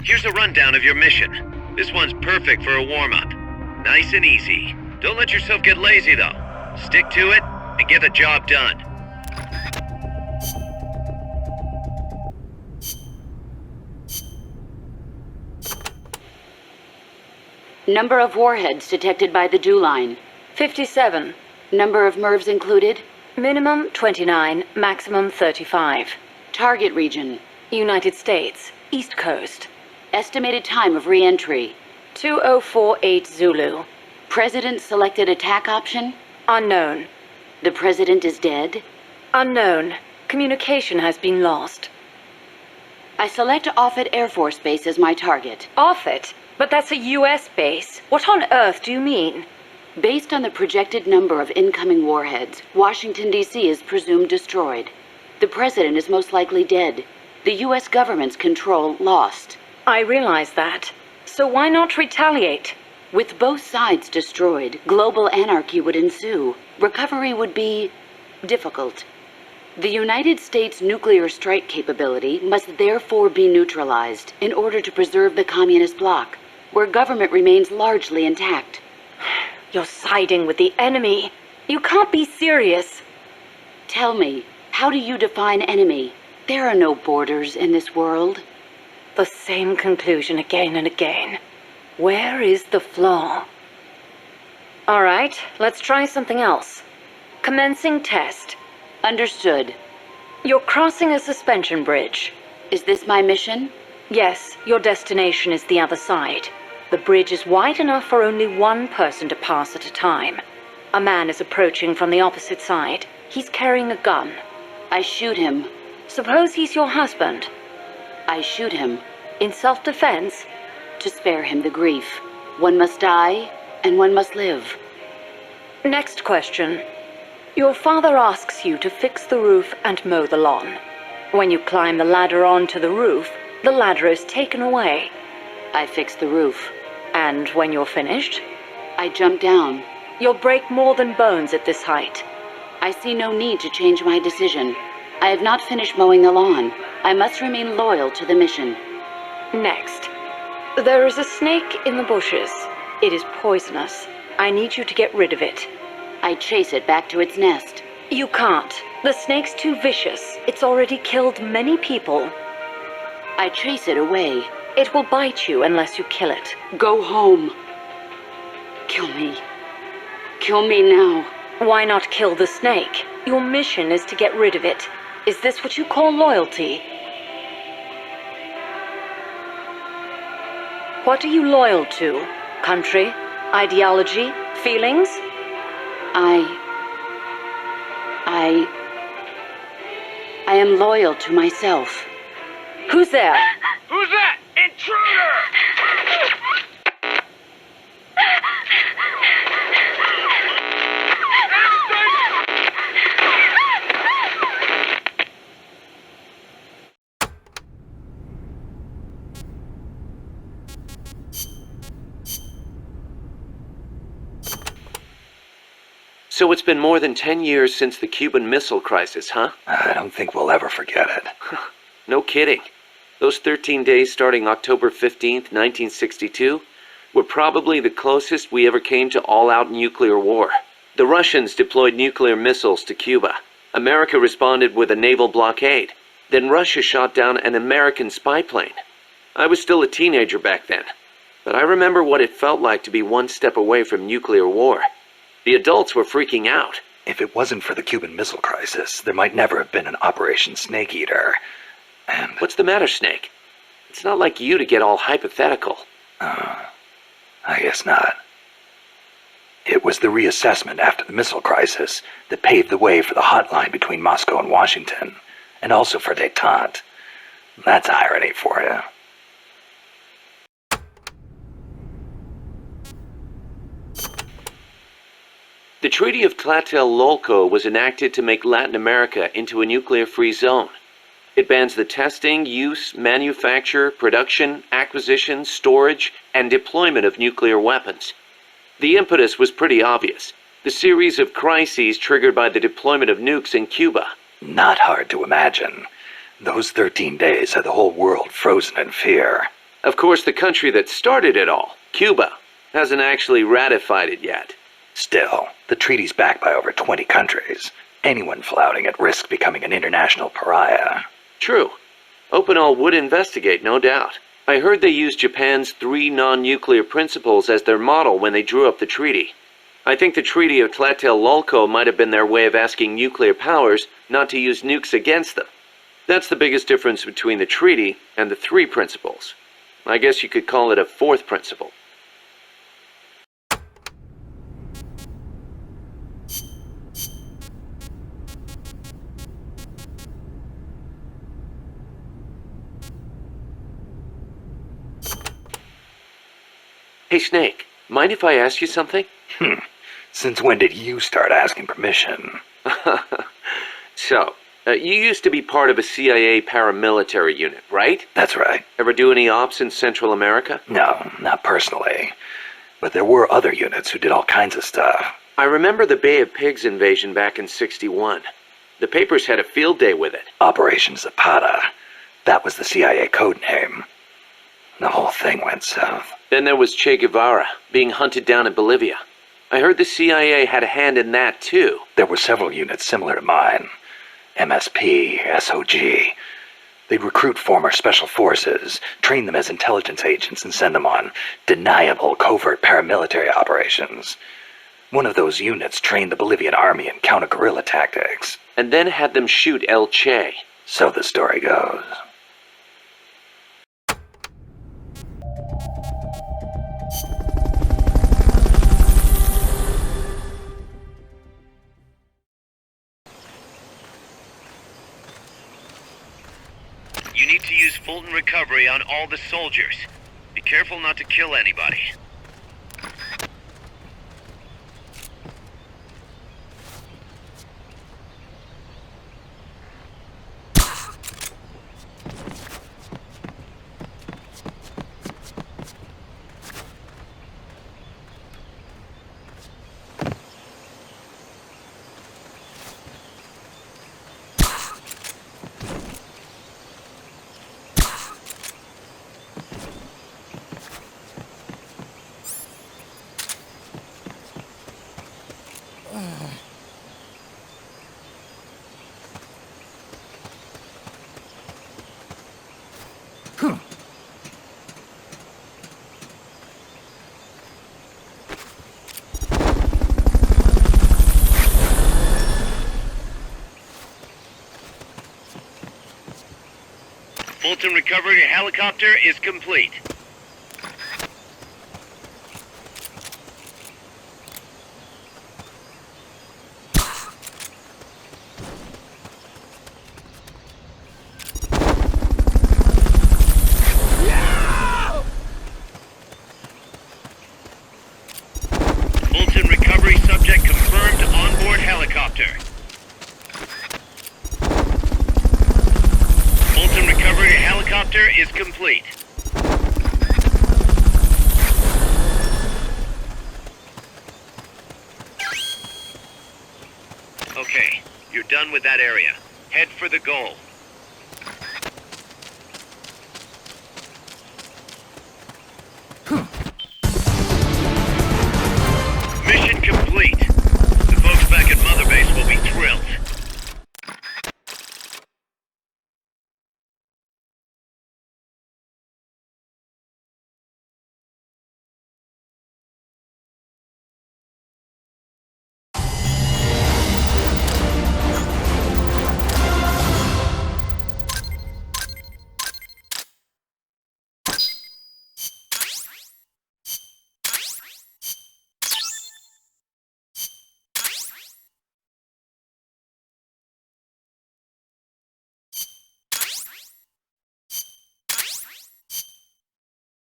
Here's a rundown of your mission. This one's perfect for a warm-up. Nice and easy. Don't let yourself get lazy, though. Stick to it and get the job done. Number of warheads detected by the dew line. 57. Number of MIRVs included. Minimum 29, maximum 35. Target region. United States, East Coast. Estimated time of re-entry. 2048 Zulu. President selected attack option. Unknown. The president is dead. Unknown. Communication has been lost. I select Offutt Air Force Base as my target. Offutt? But that's a U.S. base. What on earth do you mean? Based on the projected number of incoming warheads, Washington, D.C. is presumed destroyed. The president is most likely dead. The U.S. government's control lost. I realize that. So why not retaliate? With both sides destroyed, global anarchy would ensue. Recovery would be difficult. The United States' nuclear strike capability must therefore be neutralized in order to preserve the communist bloc, where government remains largely intact. You're siding with the enemy. You can't be serious. Tell me, how do you define enemy? There are no borders in this world. The same conclusion again and again. Where is the flaw? All right, let's try something else. Commencing test. Understood. You're crossing a suspension bridge. Is this my mission? Yes, your destination is the other side. The bridge is wide enough for only one person to pass at a time. A man is approaching from the opposite side. He's carrying a gun. I shoot him. Suppose he's your husband. I shoot him. In self-defense? To spare him the grief. One must die, and one must live. Next question. Your father asks you to fix the roof and mow the lawn. When you climb the ladder onto the roof, the ladder is taken away. I fix the roof. And when you're finished? I jump down. You'll break more than bones at this height. I see no need to change my decision. I have not finished mowing the lawn. I must remain loyal to the mission. Next. There is a snake in the bushes. It is poisonous. I need you to get rid of it. I chase it back to its nest. You can't. The snake's too vicious. It's already killed many people. I chase it away. It will bite you unless you kill it. Go home. Kill me. Kill me now. Why not kill the snake? Your mission is to get rid of it. Is this what you call loyalty? What are you loyal to? Country? Ideology? Feelings? I am loyal to myself. Who's there? Who's that? Intruder! So it's been more than 10 years since the Cuban Missile Crisis, huh? I don't think we'll ever forget it. No kidding. Those 13 days starting October 15th, 1962, were probably the closest we ever came to all-out nuclear war. The Russians deployed nuclear missiles to Cuba. America responded with a naval blockade. Then Russia shot down an American spy plane. I was still a teenager back then, but I remember what it felt like to be one step away from nuclear war. The adults were freaking out. If it wasn't for the Cuban Missile Crisis, there might never have been an Operation Snake Eater. And... What's the matter, Snake? It's not like you to get all hypothetical. I guess not. It was the reassessment after the missile crisis that paved the way for the hotline between Moscow and Washington, and also for détente. That's irony for you. The Treaty of Tlatelolco was enacted to make Latin America into a nuclear-free zone. It bans the testing, use, manufacture, production, acquisition, storage, and deployment of nuclear weapons. The impetus was pretty obvious. The series of crises triggered by the deployment of nukes in Cuba. Not hard to imagine. Those 13 days had the whole world frozen in fear. Of course, the country that started it all, Cuba, hasn't actually ratified it yet. Still, the treaty's backed by over 20 countries. Anyone flouting it risks becoming an international pariah. True. Opinol would investigate, no doubt. I heard they used Japan's 3 non-nuclear principles as their model when they drew up the treaty. I think the Treaty of Tlatelolco might have been their way of asking nuclear powers not to use nukes against them. That's the biggest difference between the treaty and the 3 principles. I guess you could call it a 4th principle. Hey, Snake, mind if I ask you something? Since when did you start asking permission? So, you used to be part of a CIA paramilitary unit, right? That's right. Ever do any ops in Central America? No, not personally. But there were other units who did all kinds of stuff. I remember the Bay of Pigs invasion back in '61. The papers had a field day with it. Operation Zapata. That was the CIA code name. The whole thing went south. Then there was Che Guevara, being hunted down in Bolivia. I heard the CIA had a hand in that, too. There were several units similar to mine. MSP, SOG. They'd recruit former special forces, train them as intelligence agents, and send them on deniable covert paramilitary operations. One of those units trained the Bolivian army in counter-guerrilla tactics. And then had them shoot El Che. So the story goes. You need to use Fulton Recovery on all the soldiers. Be careful not to kill anybody. Fulton Recovery helicopter is complete. Fulton Recovery subject confirmed onboard helicopter. Fulton Recovery helicopter is complete. Okay, you're done with that area. Head for the goal.